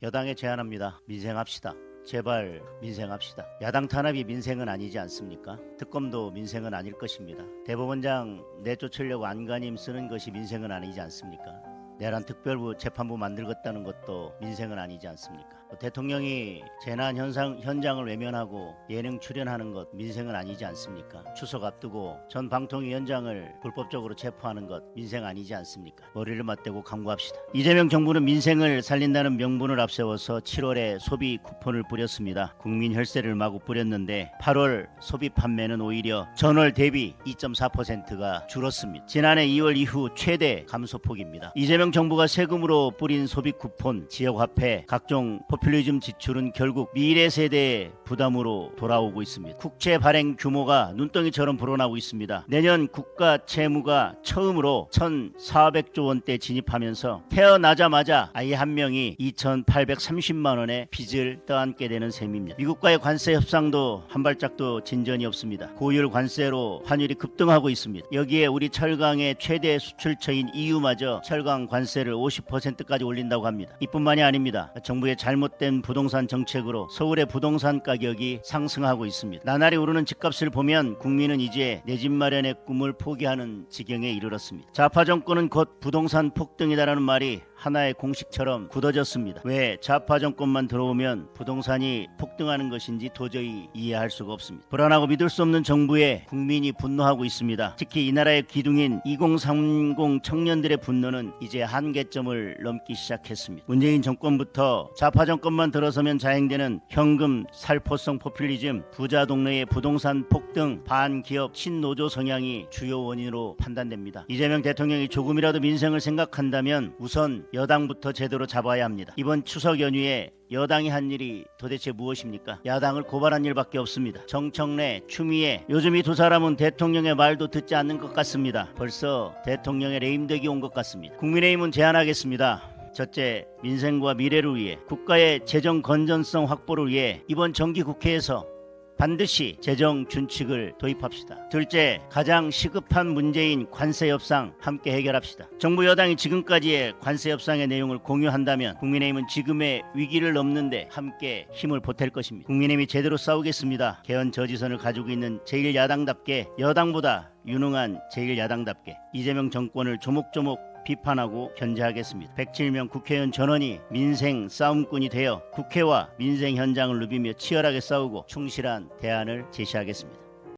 여당에 제안합니다. 민생합시다. 제발 민생합시다. 야당 탄압이 민생은 아니지 않습니까? 특검도 민생은 아닐 것입니다. 대법원장 내쫓으려고 안간힘 쓰는 것이 민생은 아니지 않습니까? 내란 특별부 재판부 만들겠다는 것도 민생은 아니지 않습니까? 대통령이 재난 현장을 외면하고 예능 출연하는 것 민생은 아니지 않습니까? 추석 앞두고 전 방통위원장을 불법적으로 체포하는 것 민생 아니지 않습니까? 머리를 맞대고 강구합시다. 이재명 정부는 민생을 살린다는 명분을 앞세워서 7월에 소비 쿠폰을 뿌렸습니다. 국민 혈세를 마구 뿌렸는데 8월 소비 판매는 오히려 전월 대비 2.4%가 줄었습니다. 지난해 2월 이후 최대 감소폭입니다. 이재명 정부가 세금으로 뿌린 소비 쿠폰, 지역화폐, 각종 포퓰리즘 지출은 결국 미래 세대의 부담으로 돌아오고 있습니다. 국채 발행 규모가 눈덩이처럼 불어나고 있습니다. 내년 국가 채무가 처음으로 1,400조 원대 진입하면서 태어나자마자 아이 한 명이 2,830만 원의 빚을 떠안게 되는 셈입니다. 미국과의 관세 협상도 한 발짝도 진전이 없습니다. 고율 관세로 환율이 급등하고 있습니다. 여기에 우리 철강의 최대 수출처인 EU마저 철강 관세를 50%까지 올린다고 합니다. 이뿐만이 아닙니다. 정부의 잘못된 부동산 정책으로 서울의 부동산 가격이 상승하고 있습니다. 나날이 오르는 집값을 보면 국민은 이제 내 집 마련의 꿈을 포기하는 지경에 이르렀습니다. 좌파 정권은 곧 부동산 폭등이다라는 말이 하나의 공식처럼 굳어졌습니다. 왜 좌파 정권만 들어오면 부동산이 폭등하는 것인지 도저히 이해할 수가 없습니다. 불안하고 믿을 수 없는 정부에 국민이 분노하고 있습니다. 특히 이 나라의 기둥인 2030 청년들의 분노는 이제 한계점을 넘기 시작했습니다. 문재인 정권부터 좌파 정권만 들어서면 자행되는 현금 살포성 포퓰리즘, 부자 동네의 부동산 폭등, 반기업 친노조 성향이 주요 원인으로 판단됩니다. 이재명 대통령이 조금이라도 민생을 생각한다면 우선 여당부터 제대로 잡아야 합니다. 이번 추석 연휴에 여당이 한 일이 도대체 무엇입니까? 야당을 고발한 일밖에 없습니다. 정청래, 추미애, 요즘 이 두 사람은 대통령의 말도 듣지 않는 것 같습니다. 벌써 대통령의 레임덕이 온 것 같습니다. 국민의힘은 제안하겠습니다. 첫째, 민생과 미래를 위해 국가의 재정 건전성 확보를 위해 이번 정기국회에서 반드시 재정 준칙을 도입합시다. 둘째, 가장 시급한 문제인 관세 협상 함께 해결합시다. 정부 여당이 지금까지의 관세 협상의 내용을 공유한다면 국민의힘은 지금의 위기를 넘는데 함께 힘을 보탤 것입니다. 국민의힘이 제대로 싸우겠습니다. 개헌 저지선을 가지고 있는 제1야당답게 여당보다 유능한 제1야당답게 이재명 정권을 조목조목 비판하고 견제하겠습니다. 107명 국회의원 전원이 민생 싸움꾼이 되어 국회와 민생 현장을 누비며 치열하게 싸우고 충실한 대안을 제시하겠습니다.